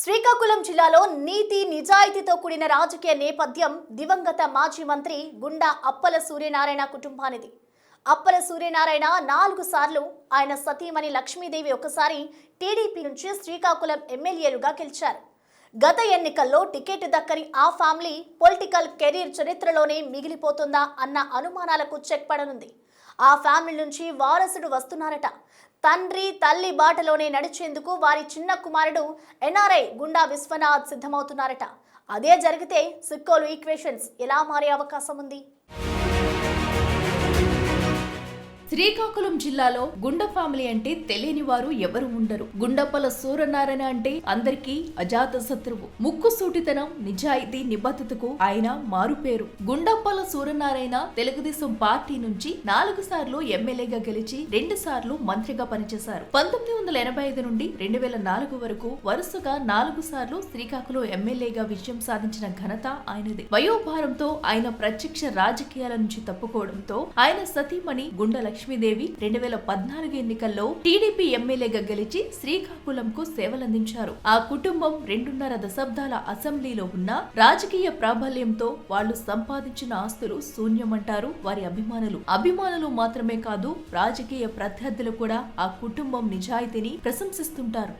శ్రీకాకుళం జిల్లాలో నీతి నిజాయితీతో కూడిన రాజకీయ నేపథ్యం దివంగత మాజీ మంత్రి గుండా అప్పల సూర్యనారాయణ కుటుంబానిది. అప్పల సూర్యనారాయణ 4 సార్లు, ఆయన సతీమణి లక్ష్మీదేవి ఒకసారి టీడీపీ నుంచి శ్రీకాకుళం ఎమ్మెల్యేలుగా గెలిచారు. గత ఎన్నికల్లో టికెట్ దక్కని ఆ ఫ్యామిలీ పొలిటికల్ కెరీర్ చరిత్రలోనే మిగిలిపోతుందా అన్న అనుమానాలకు చెక్ పడనుంది. ఆ ఫ్యామిలీ నుంచి వారసుడు వస్తున్నారట. తండ్రి తల్లి బాటలోనే నడిచేందుకు వారి చిన్న కుమారుడు ఎన్ఆర్ఐ గుండా విశ్వనాథ్ సిద్ధమవుతున్నారట. అదే జరిగితే సిక్కోలు ఈక్వేషన్స్ ఎలా మారే అవకాశం ఉంది? శ్రీకాకుళం జిల్లాలో గుండ ఫ్యామిలీ అంటే తెలియని వారు ఎవరు ఉండరు. గుండప్పల సూర్యనారాయణ అంటే అందరికీ అజాత శత్రువు. ముక్కు సూటితనం, నిజాయితీ, నిబద్ధతకు ఆయన మారుపేరు. గుండప్పల సూర్యనారాయణ తెలుగుదేశం పార్టీ నుంచి 4 సార్లు ఎమ్మెల్యేగా గెలిచి 2 సార్లు మంత్రిగా పనిచేశారు. 1985 నుండి 2004 వరకు వరుసగా 4 సార్లు శ్రీకాకుళం ఎమ్మెల్యేగా విజయం సాధించిన ఘనత ఆయనది. వయోభారంతో ఆయన ప్రత్యక్ష రాజకీయాల నుంచి తప్పుకోవడంతో ఆయన సతీమణి గుండ లక్ష్మీదేవి 2014 ఎన్నికల్లో టీడీపీ ఎమ్మెల్యేగా గెలిచి శ్రీకాకుళంకు సేవలందించారు. ఆ కుటుంబం 2.5 దశాబ్దాల అసెంబ్లీలో ఉన్న రాజకీయ ప్రాబల్యంతో వాళ్లు సంపాదించిన ఆస్తులు శూన్యమంటారు వారి అభిమానులు మాత్రమే కాదు, రాజకీయ ప్రత్యర్థులు కూడా ఆ కుటుంబం నిజాయితీని ప్రశంసిస్తుంటారు.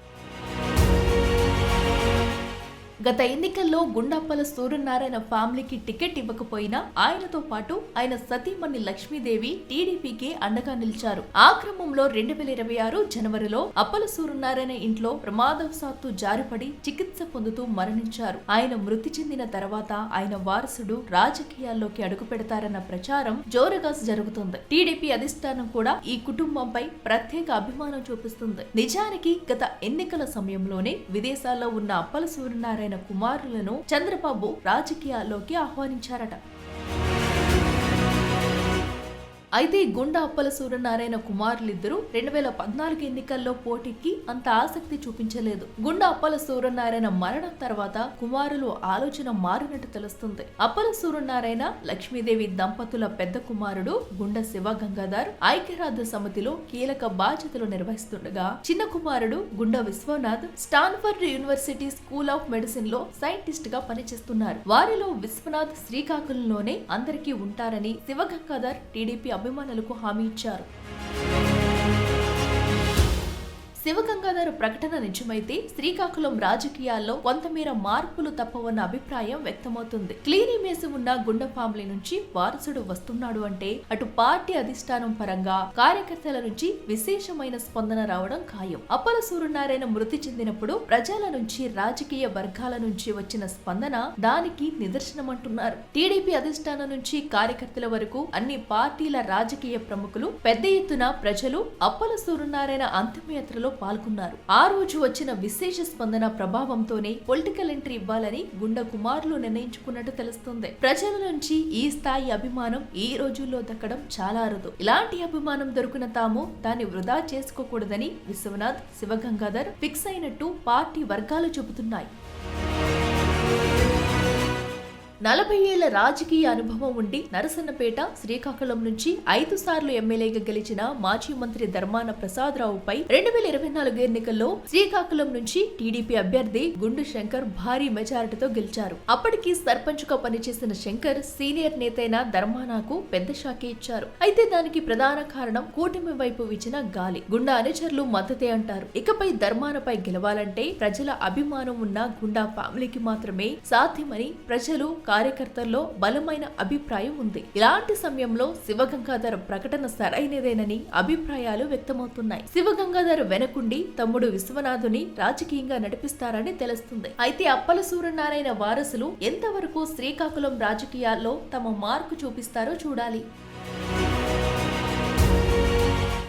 గత ఎన్నికల్లో గుండప్పల సూర్యనారాయణ ఫ్యామిలీకి టికెట్ ఇవ్వకపోయినా ఆయనతో పాటు ఆయన సతీమణి లక్ష్మీదేవి టీడీపీకి అండగా నిలిచారు. ఆ క్రమంలో 2026 జనవరిలో అప్పల సూర్యనారాయణ ఇంట్లో ప్రమాదవశాత్తు జారిపడి చికిత్స పొందుతూ మరణించారు. ఆయన మృతి చెందిన తర్వాత ఆయన వారసుడు రాజకీయాల్లోకి అడుగు పెడతారన్న ప్రచారం జోరుగా జరుగుతుంది. టీడీపీ అధిష్టానం కూడా ఈ కుటుంబంపై ప్రత్యేక అభిమానం చూపిస్తుంది. నిజానికి గత ఎన్నికల సమయంలోనే విదేశాల్లో ఉన్న అప్పల సూర్యనారాయణ కుమారులను చంద్రబాబు రాజకీయాల్లోకి ఆహ్వానించారట. అయితే గుండా అప్పల సూర్యనారాయణ కుమారులిద్దరూ 2014 ఎన్నికల్లో పోటీకి అంత ఆసక్తి చూపించలేదు. గుండా అప్పల సూర్యనారాయణ మరణం తర్వాత కుమారులు ఆలోచన మారినట్టు తెలుస్తుంది. అప్పల సూర్యనారాయణ లక్ష్మీదేవి దంపతుల పెద్ద కుమారుడు గుండ శివ గంగాధర్ ఐక్యరాజ్య సమితిలో కీలక బాధ్యతలు నిర్వహిస్తుండగా, చిన్న కుమారుడు Gunda Vishwanath Stanford University School of Medicine లో సైంటిస్ట్ గా పనిచేస్తున్నారు. వారిలో విశ్వనాథ్ శ్రీకాకుళంలోనే అందరికీ ఉంటారని శివ గంగాధర్ టీడీపీ అభిమానులకు హామీ ఇచ్చారు. శివగంగాధర్ ప్రకటన నిజమైతే శ్రీకాకుళం రాజకీయాల్లో కొంతమేర మార్పులు తప్పవన్న అభిప్రాయం వ్యక్తమవుతుంది. క్లీన్ ఇమేజ్ ఉన్న గుండ ఫ్యామిలీ నుంచి వారసుడు వస్తున్నాడు అంటే అటు పార్టీ అధిష్టానం పరంగా కార్యకర్తల నుంచి విశేషమైన స్పందన రావడం ఖాయం. అప్పల సూర్యనారాయణ మృతి చెందినప్పుడు ప్రజల నుంచి, రాజకీయ వర్గాల నుంచి వచ్చిన స్పందన దానికి నిదర్శనమంటున్నారు. టీడీపీ అధిష్టానం నుంచి కార్యకర్తల వరకు అన్ని పార్టీల రాజకీయ ప్రముఖులు పెద్ద ఎత్తున ప్రజలు అప్పల సూర్యనారాయణ అంతిమయాత్రలో పాల్గొన్నారు. ఆ రోజు వచ్చిన విశేష స్పందన ప్రభావంతోనే పొలిటికల్ ఎంట్రీ ఇవ్వాలని గుండ కుమారులు నిర్ణయించుకున్నట్టు తెలుస్తుంది. ప్రజల నుంచి ఈ స్థాయి అభిమానం ఈ రోజుల్లో దక్కడం చాలా అరుదు. ఇలాంటి అభిమానం దొరికిన తాము దాన్ని వృధా చేసుకోకూడదని విశ్వనాథ్, శివగంగాధర్ ఫిక్స్ అయినట్టు పార్టీ వర్గాలు చెబుతున్నాయి. 40 ఏళ్ల రాజకీయ అనుభవం ఉండి నరసన్నపేట, శ్రీకాకుళం నుంచి 5 సార్లు ఎమ్మెల్యేగా గెలిచిన మాజీ మంత్రి ధర్మాన ప్రసాదరావుపై 2024 ఎన్నికల్లో శ్రీకాకుళం నుంచి టీడీపీ అభ్యర్థి గుండు శంకర్ భారీ మెజారిటీతో గెలిచారు. అప్పటికి సర్పంచ్ గా పనిచేసిన శంకర్ సీనియర్ నేతైన ధర్మానాకు పెద్ద షాకే ఇచ్చారు. అయితే దానికి ప్రధాన కారణం కూటమి వైపు ఇచ్చిన గాలి. గుండా అనుచరులు మద్దతే అంటారు. ఇకపై ధర్మానపై గెలవాలంటే ప్రజల అభిమానం ఉన్న గుండా ఫ్యామిలీకి మాత్రమే సాధ్యమని ప్రజలు, కార్యకర్తల్లో బలమైన అభిప్రాయం ఉంది. ఇలాంటి సమయంలో శివగంగాధర్ ప్రకటన సరైనదేనని అభిప్రాయాలు వ్యక్తమవుతున్నాయి. శివగంగాధర్ వెనకుండి తమ్ముడు విశ్వనాథుని రాజకీయంగా నడిపిస్తారని తెలుస్తుంది. అయితే అప్పల సూర్యనారాయణ వారసులు ఎంతవరకు శ్రీకాకుళం రాజకీయాల్లో తమ మార్కు చూపిస్తారో చూడాలి.